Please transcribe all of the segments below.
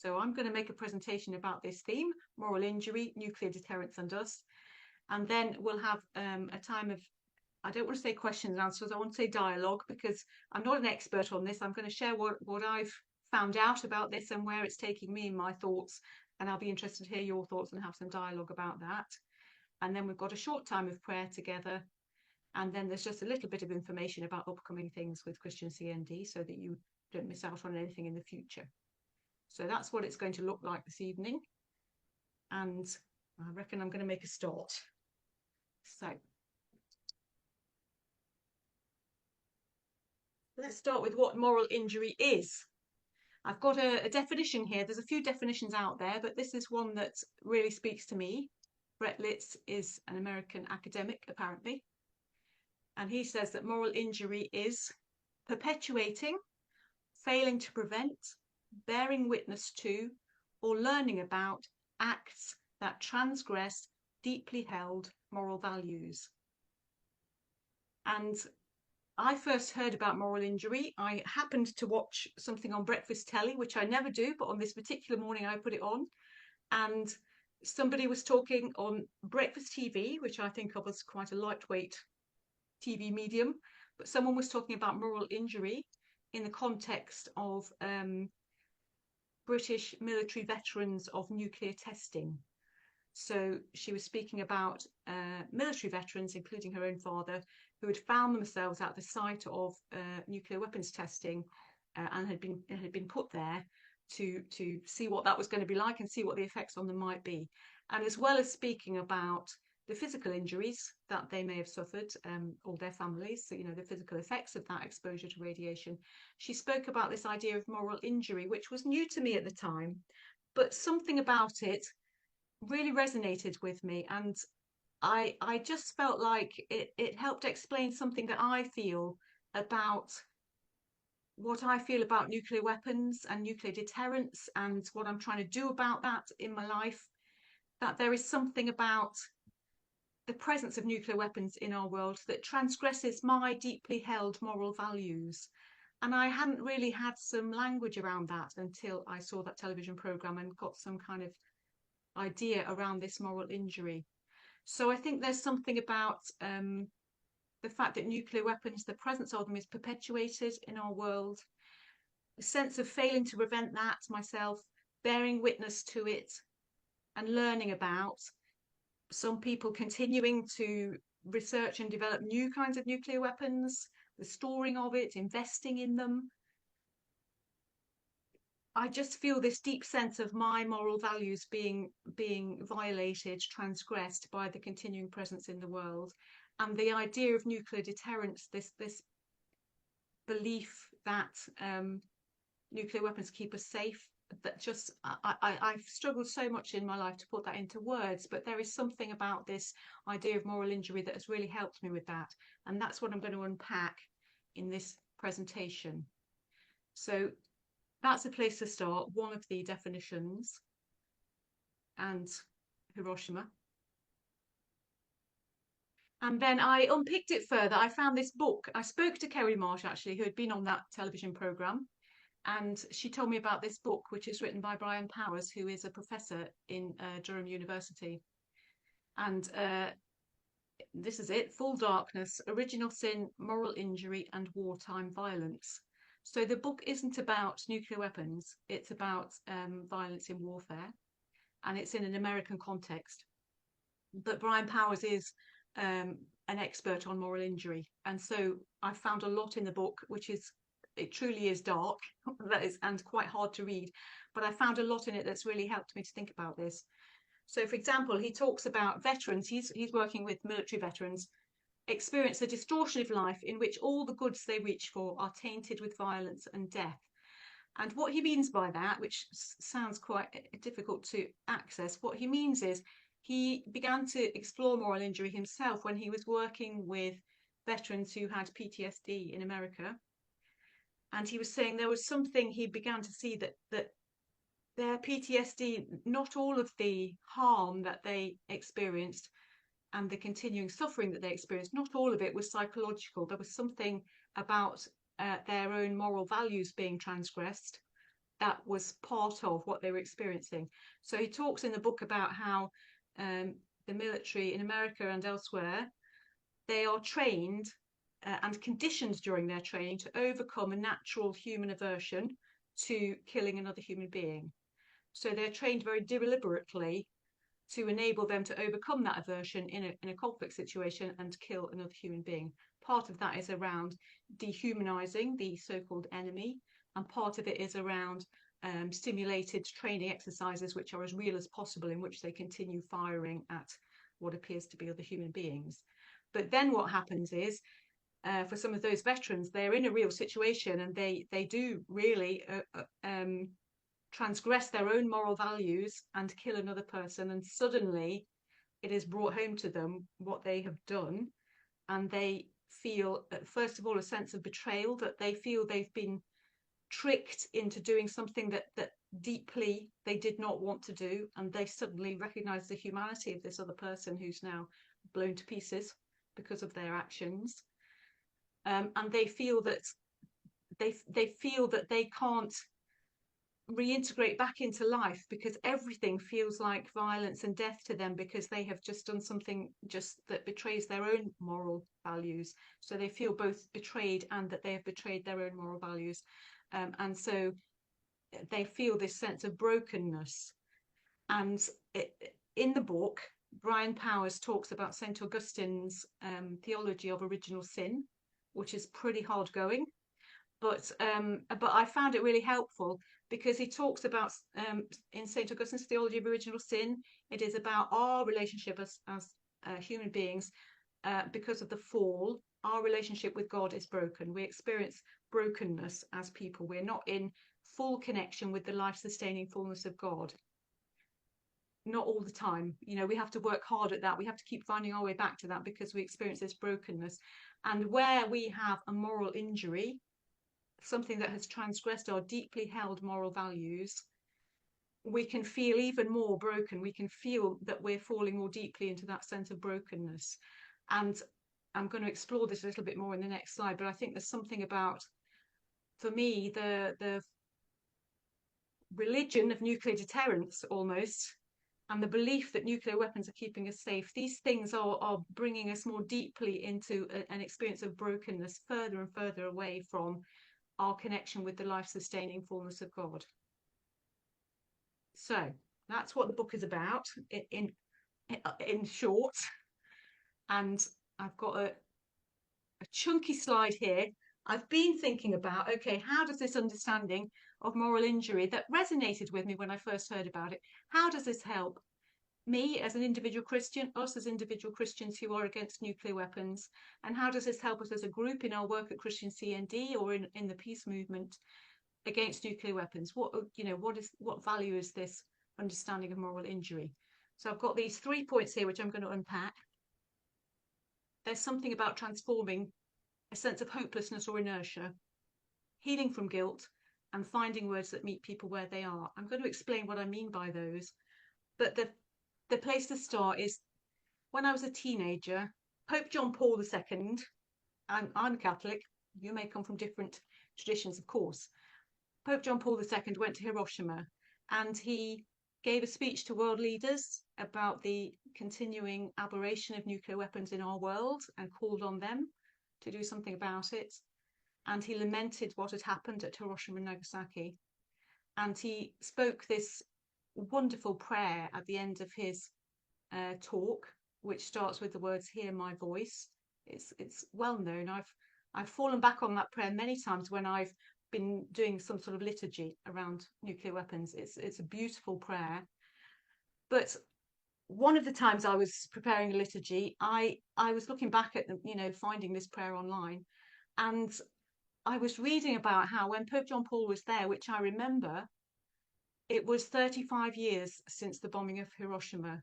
So I'm going to make a presentation about this theme, moral injury, nuclear deterrence and us. And then we'll have a time of, I don't want to say questions and answers, I want to say dialogue, because I'm not an expert on this. I'm going to share what I've found out about this and where it's taking me in my thoughts. And I'll be interested to hear your thoughts and have some dialogue about that. And then we've got a short time of prayer together. And then there's just a little bit of information about upcoming things with Christian CND so that you don't miss out on anything in the future. So that's what it's going to look like this evening. And I reckon I'm going to make a start. So let's start with what moral injury is. I've got a definition here. There's a few definitions out there, but this is one that really speaks to me. Brett Litz is an American academic, apparently. And he says that moral injury is perpetuating, failing to prevent, bearing witness to, or learning about acts that transgress deeply held moral values. And I first heard about moral injury. I happened to watch something on breakfast telly, which I never do, but on this particular morning I put it on. And somebody was talking on breakfast TV, which I think of as quite a lightweight TV medium, but someone was talking about moral injury in the context of British military veterans of nuclear testing. So she was speaking about military veterans, including her own father, who had found themselves at the site of nuclear weapons testing and had been put there to see what that was going to be like and see what the effects on them might be. And as well as speaking about the physical injuries that they may have suffered, or their families, so, the physical effects of that exposure to radiation, she spoke about this idea of moral injury, which was new to me at the time, but something about it really resonated with me. And I just felt like it helped explain something that I feel about what I feel about nuclear weapons and nuclear deterrence and what I'm trying to do about that in my life, that there is something about the presence of nuclear weapons in our world that transgresses my deeply held moral values. And I hadn't really had some language around that until I saw that television program and got some kind of idea around this moral injury. So I think there's something about the fact that nuclear weapons, the presence of them, is perpetuated in our world. A sense of failing to prevent that myself, bearing witness to it and learning about. Some people continuing to research and develop new kinds of nuclear weapons, the storing of it, investing in them. I just feel this deep sense of my moral values being violated, transgressed by the continuing presence in the world. And the idea of nuclear deterrence, this belief that nuclear weapons keep us safe, that just I've struggled so much in my life to put that into words, but there is something about this idea of moral injury that has really helped me with that. And that's what I'm going to unpack in this presentation. So that's a place to start, one of the definitions, and Hiroshima. And then I unpicked it further. I found this book. I spoke to Kerry Marsh, actually, who had been on that television programme. And she told me about this book, which is written by Brian Powers, who is a professor in Durham University. And this is it, Full Darkness, Original Sin, Moral Injury and Wartime Violence. So the book isn't about nuclear weapons, it's about violence in warfare, and it's in an American context. But Brian Powers is an expert on moral injury. And so I found a lot in the book, it truly is dark, and quite hard to read, but I found a lot in it that's really helped me to think about this. So, for example, he talks about veterans, he's working with military veterans, experience a distortion of life in which all the goods they reach for are tainted with violence and death. And what he means by that, which sounds quite difficult to access, what he means is he began to explore moral injury himself when he was working with veterans who had PTSD in America. And he was saying there was something he began to see that their PTSD, not all of the harm that they experienced and the continuing suffering that they experienced, not all of it was psychological. There was something about their own moral values being transgressed that was part of what they were experiencing. So he talks in the book about how the military in America and elsewhere, they are trained and conditioned during their training to overcome a natural human aversion to killing another human being. So they're trained very deliberately to enable them to overcome that aversion in a conflict situation and kill another human being. Part of that is around dehumanizing the so-called enemy, and part of it is around stimulated training exercises which are as real as possible, in which they continue firing at what appears to be other human beings. But then what happens is, for some of those veterans, they're in a real situation and they do really transgress their own moral values and kill another person, and suddenly it is brought home to them what they have done, and they feel, first of all, a sense of betrayal, that they feel they've been tricked into doing something that deeply they did not want to do, and they suddenly recognize the humanity of this other person who's now blown to pieces because of their actions, and they feel that they can't reintegrate back into life because everything feels like violence and death to them, because they have just done something just that betrays their own moral values. So they feel both betrayed and that they have betrayed their own moral values, and so they feel this sense of brokenness. And in the book, Brian Powers talks about St. Augustine's theology of original sin, which is pretty hard going, but I found it really helpful, because he talks about in St. Augustine's theology of original sin, it is about our relationship as human beings. Because of the fall, our relationship with God is broken. We experience brokenness as people. We're not in full connection with the life-sustaining fullness of God. Not all the time. We have to work hard at that. We have to keep finding our way back to that, because we experience this brokenness. And where we have a moral injury, something that has transgressed our deeply held moral values, we can feel even more broken. We can feel that we're falling more deeply into that sense of brokenness. And I'm going to explore this a little bit more in the next slide, but I think there's something about, for me, the religion of nuclear deterrence almost, and the belief that nuclear weapons are keeping us safe. These things are bringing us more deeply into an experience of brokenness, further and further away from our connection with the life-sustaining fullness of God. So that's what the book is about in short. And I've got a chunky slide here. I've been thinking about, okay, how does this understanding of moral injury that resonated with me when I first heard about it, how does this help me as an individual Christian, us as individual Christians who are against nuclear weapons, and how does this help us as a group in our work at Christian CND or in the peace movement against nuclear weapons? What value is this understanding of moral injury? So I've got these 3 points here which I'm going to unpack. There's something about transforming a sense of hopelessness or inertia, healing from guilt, and finding words that meet people where they are. I'm going to explain what I mean by those, but the place to start is when I was a teenager. Pope John Paul II, I'm Catholic, you may come from different traditions, of course. Pope John Paul II went to Hiroshima, and he gave a speech to world leaders about the continuing aberration of nuclear weapons in our world and called on them to do something about it. And he lamented what had happened at Hiroshima and Nagasaki. And he spoke this wonderful prayer at the end of his talk, which starts with the words, "Hear my voice." It's well known. I've fallen back on that prayer many times when I've been doing some sort of liturgy around nuclear weapons. It's a beautiful prayer. But one of the times I was preparing a liturgy, I was looking back at finding this prayer online, and I was reading about how when Pope John Paul was there, which I remember, it was 35 years since the bombing of Hiroshima.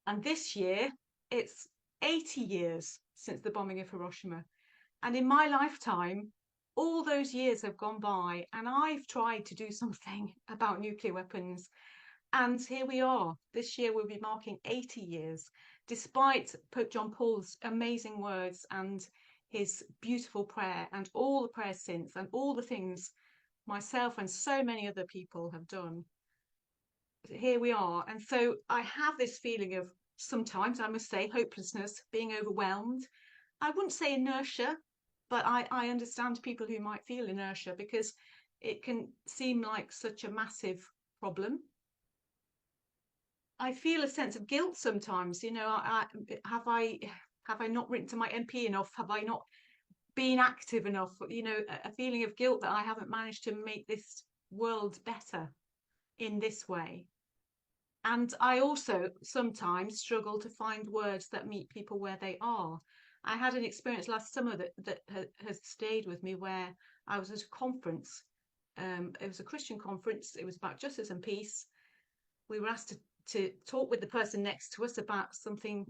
And this year, it's 80 years since the bombing of Hiroshima. And in my lifetime, all those years have gone by, and I've tried to do something about nuclear weapons. And here we are. This year we'll be marking 80 years, despite Pope John Paul's amazing words and his beautiful prayer and all the prayers since and all the things myself and so many other people have done, here we are. And so I have this feeling of, sometimes I must say, hopelessness, being overwhelmed. I wouldn't say inertia, but I understand people who might feel inertia, because it can seem like such a massive problem. I feel a sense of guilt sometimes. Have I not written to my MP enough? Have I not been active enough? A feeling of guilt that I haven't managed to make this world better in this way. And I also sometimes struggle to find words that meet people where they are. I had an experience last summer that has stayed with me, where I was at a conference. It was a Christian conference. It was about justice and peace. We were asked to talk with the person next to us about something,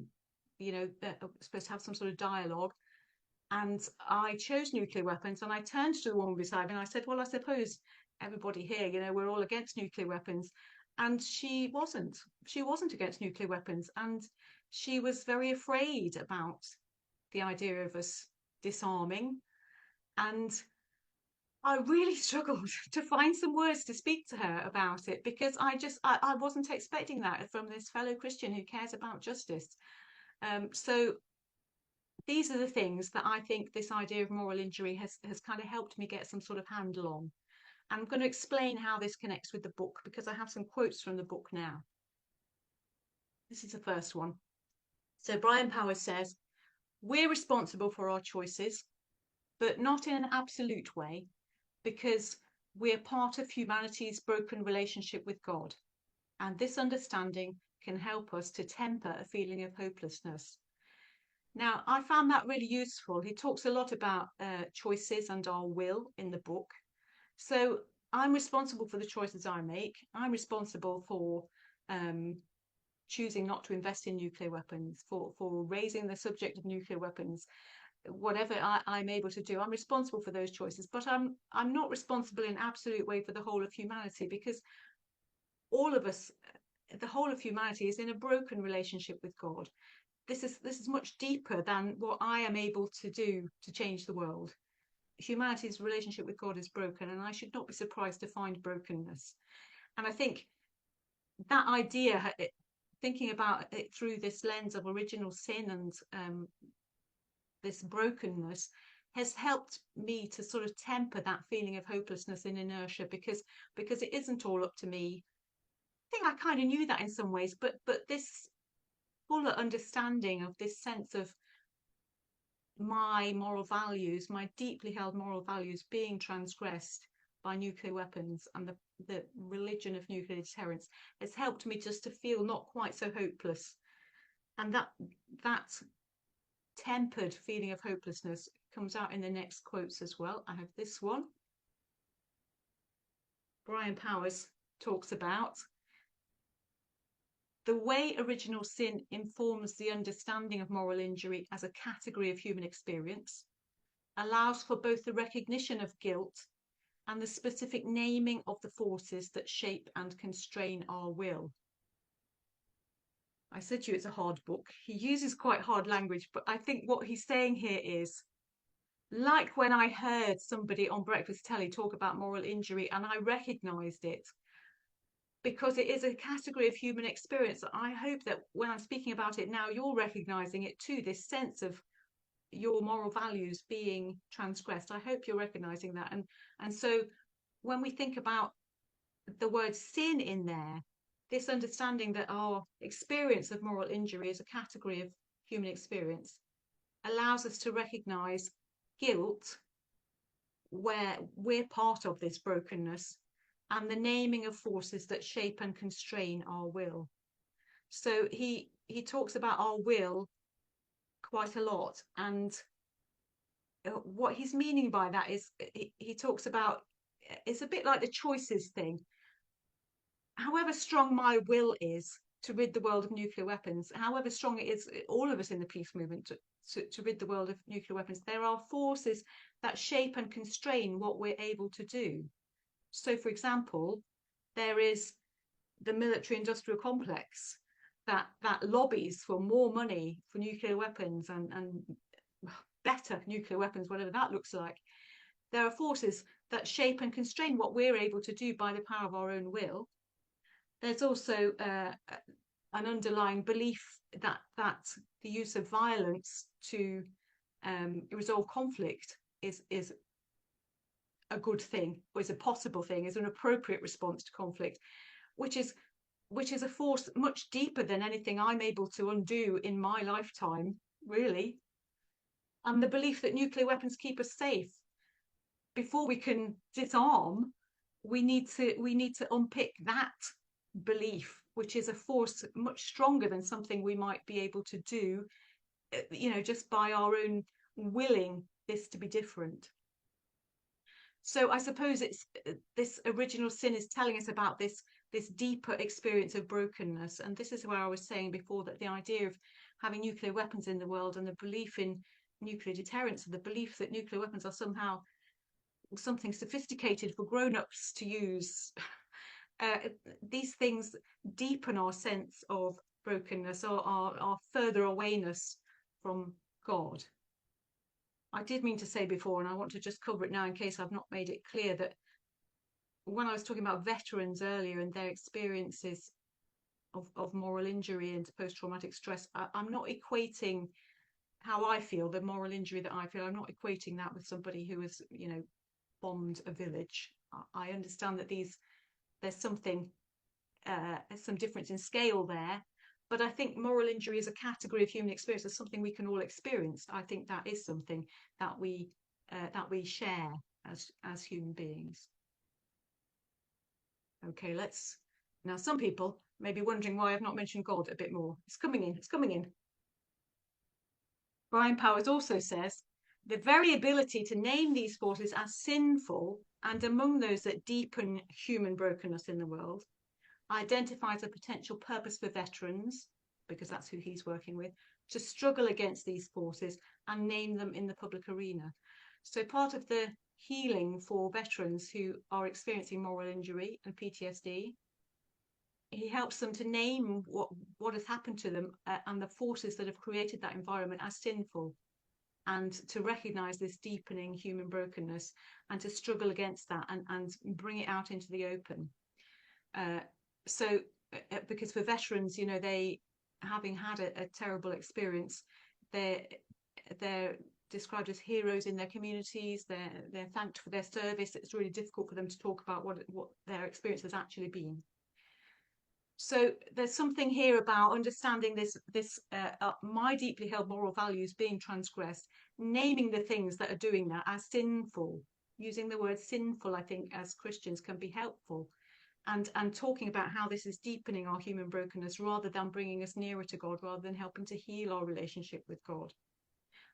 supposed to have some sort of dialogue. And I chose nuclear weapons, and I turned to the woman beside me and I said, well, I suppose everybody here, we're all against nuclear weapons. And she wasn't against nuclear weapons. And she was very afraid about the idea of us disarming. And I really struggled to find some words to speak to her about it, because I wasn't expecting that from this fellow Christian who cares about justice. So these are the things that I think this idea of moral injury has kind of helped me get some sort of handle on. And I'm going to explain how this connects with the book, because I have some quotes from the book now. This is the first one. So Brian Powers says, we're responsible for our choices, but not in an absolute way, because we're part of humanity's broken relationship with God. And this understanding can help us to temper a feeling of hopelessness. Now, I found that really useful. He talks a lot about choices and our will in the book. So I'm responsible for the choices I make. I'm responsible for choosing not to invest in nuclear weapons, for raising the subject of nuclear weapons, whatever I'm able to do. I'm responsible for those choices, but I'm not responsible in absolute way for the whole of humanity, because all of us, the whole of humanity, is in a broken relationship with God. This is much deeper than what I am able to do to change the world. Humanity's relationship with God is broken, and I should not be surprised to find brokenness. And I think that idea, thinking about it through this lens of original sin and this brokenness, has helped me to sort of temper that feeling of hopelessness and inertia, because it isn't all up to me. I think I kind of knew that in some ways, but this fuller understanding of this sense of my moral values, my deeply held moral values, being transgressed by nuclear weapons and the religion of nuclear deterrence, has helped me just to feel not quite so hopeless. And that tempered feeling of hopelessness comes out in the next quotes as well. I have this one. Brian Powers talks about the way original sin informs the understanding of moral injury as a category of human experience, allows for both the recognition of guilt and the specific naming of the forces that shape and constrain our will. I said to you it's a hard book. He uses quite hard language, but I think what he's saying here is, like when I heard somebody on breakfast telly talk about moral injury, and I recognised it, because it is a category of human experience. I hope that when I'm speaking about it now, you're recognising it too, this sense of your moral values being transgressed. I hope you're recognising that. And so when we think about the word sin in there, this understanding that our experience of moral injury is a category of human experience allows us to recognise guilt, where we're part of this brokenness, and the naming of forces that shape and constrain our will. So he talks about our will quite a lot, and what he's meaning by that is he talks about, it's a bit like the choices thing. However strong my will is to rid the world of nuclear weapons, however strong it is, all of us in the peace movement, to rid the world of nuclear weapons, there are forces that shape and constrain what we're able to do. So, for example, there is the military-industrial complex that lobbies for more money for nuclear weapons and better nuclear weapons, whatever that looks like. There are forces that shape and constrain what we're able to do by the power of our own will. There's also an underlying belief that the use of violence to resolve conflict is a good thing, or is a possible thing, is an appropriate response to conflict, which is a force much deeper than anything I'm able to undo in my lifetime, really. And the belief that nuclear weapons keep us safe. Before we can disarm, we need to unpick that belief, which is a force much stronger than something we might be able to do, just by our own willing this to be different. So I suppose it's this original sin is telling us about this deeper experience of brokenness. And this is where I was saying before that the idea of having nuclear weapons in the world and the belief in nuclear deterrence, and the belief that nuclear weapons are somehow something sophisticated for grown-ups to use, these things deepen our sense of brokenness, or our further awayness from God. I did mean to say before, and I want to just cover it now in case I've not made it clear, that when I was talking about veterans earlier and their experiences of moral injury and post-traumatic stress, I'm not equating how I feel, the moral injury that I feel, I'm not equating that with somebody who has, bombed a village. I understand that there's something, some difference in scale there. But I think moral injury is a category of human experience, as something we can all experience. I think that is something that we share as human beings. Okay, now some people may be wondering why I've not mentioned God a bit more. It's coming in. Brian Powers also says, the very ability to name these forces as sinful and among those that deepen human brokenness in the world identifies a potential purpose for veterans, because that's who he's working with, to struggle against these forces and name them in the public arena. So part of the healing for veterans who are experiencing moral injury and PTSD, he helps them to name what has happened to them and the forces that have created that environment as sinful, and to recognize this deepening human brokenness and to struggle against that and bring it out into the open. So because for veterans, they, having had a terrible experience, they're described as heroes in their communities. They're thanked for their service. It's really difficult for them to talk about what their experience has actually been. So there's something here about understanding this my deeply held moral values being transgressed, naming the things that are doing that as sinful. Using the word sinful, I think, as Christians can be helpful. And talking about how this is deepening our human brokenness rather than bringing us nearer to God, rather than helping to heal our relationship with God.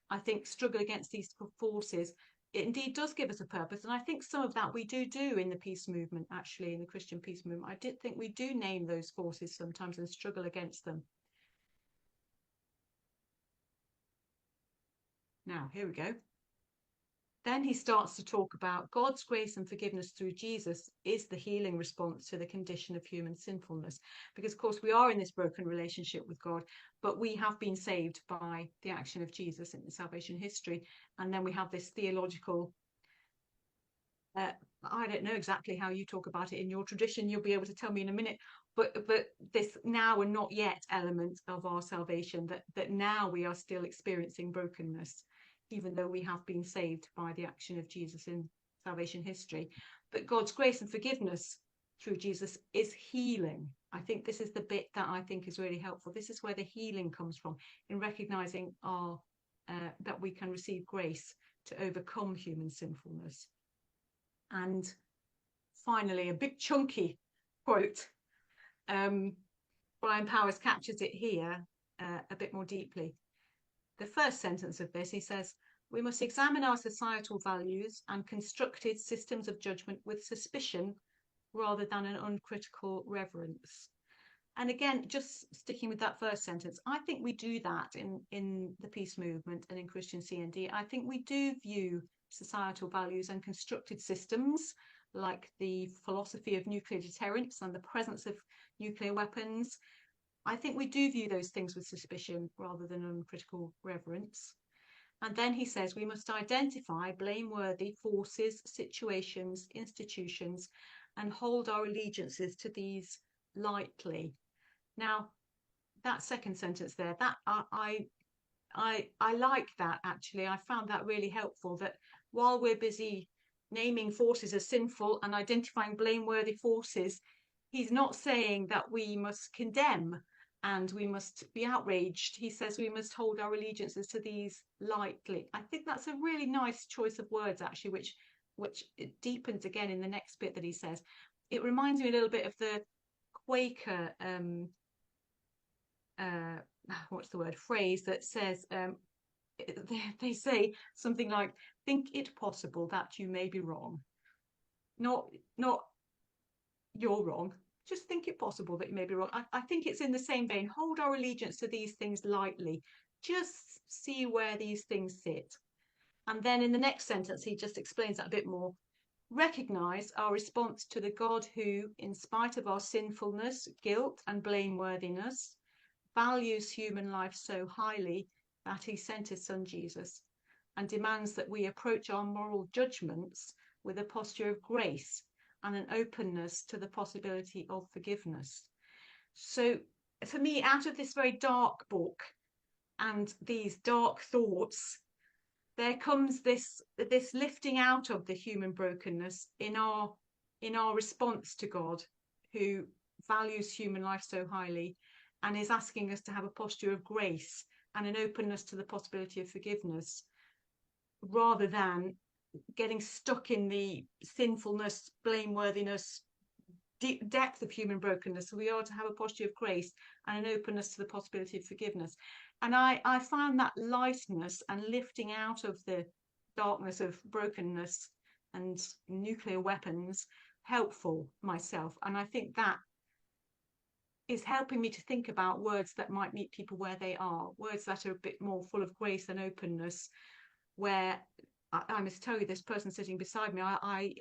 I think struggle against these forces, it indeed does give us a purpose. And I think some of that we do in the peace movement, actually, in the Christian peace movement. I did think we do name those forces sometimes and struggle against them. Now, here we go. Then he starts to talk about God's grace and forgiveness through Jesus is the healing response to the condition of human sinfulness. Because, of course, we are in this broken relationship with God, but we have been saved by the action of Jesus in the salvation history. And then we have this theological, I don't know exactly how you talk about it in your tradition. You'll be able to tell me in a minute. But this now and not yet element of our salvation, that now we are still experiencing brokenness, even though we have been saved by the action of Jesus in salvation history. But God's grace and forgiveness through Jesus is healing. I think this is the bit that I think is really helpful. This is where the healing comes from, in recognizing that we can receive grace to overcome human sinfulness. And finally, a big chunky quote. Brian Powers captures it here a bit more deeply. The first sentence of this, he says, we must examine our societal values and constructed systems of judgment with suspicion rather than an uncritical reverence. And again, just sticking with that first sentence, I think we do that in the peace movement and in Christian CND. I think we do view societal values and constructed systems like the philosophy of nuclear deterrence and the presence of nuclear weapons. I think we do view those things with suspicion rather than uncritical reverence. And then he says we must identify blameworthy forces, situations, institutions, and hold our allegiances to these lightly. Now, that second sentence there, that I like that actually. I found that really helpful, that while we're busy naming forces as sinful and identifying blameworthy forces, he's not saying that we must condemn and we must be outraged. He says we must hold our allegiances to these lightly. I think that's a really nice choice of words actually, which it deepens again in the next bit that he says. It reminds me a little bit of the Quaker what's the word, phrase that says they say something like, think it possible that you may be wrong. Not you're wrong, just think it possible that you may be wrong. I think it's in the same vein. Hold our allegiance to these things lightly, just see where these things sit. And then in the next sentence he just explains that a bit more. Recognize our response to the God who, in spite of our sinfulness, guilt and blameworthiness, values human life so highly that he sent his son Jesus, and demands that we approach our moral judgments with a posture of grace and an openness to the possibility of forgiveness. So for me, out of this very dark book and these dark thoughts, there comes this lifting out of the human brokenness in our response to God, who values human life so highly and is asking us to have a posture of grace and an openness to the possibility of forgiveness, rather than getting stuck in the sinfulness, blameworthiness, depth of human brokenness. So we are to have a posture of grace and an openness to the possibility of forgiveness. And I found that lightness and lifting out of the darkness of brokenness and nuclear weapons helpful myself. And I think that is helping me to think about words that might meet people where they are, words that are a bit more full of grace and openness, where I must tell you, this person sitting beside me, I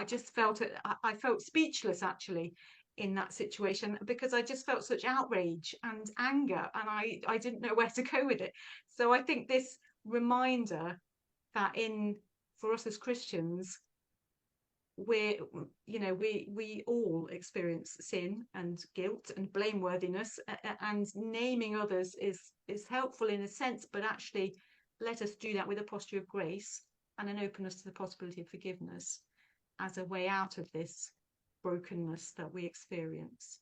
just felt it. I felt speechless actually in that situation, because I just felt such outrage and anger, and I didn't know where to go with it. So I think this reminder that for us as Christians, we all experience sin and guilt and blameworthiness, and naming others is helpful in a sense, but actually let us do that with a posture of grace and an openness to the possibility of forgiveness as a way out of this brokenness that we experience.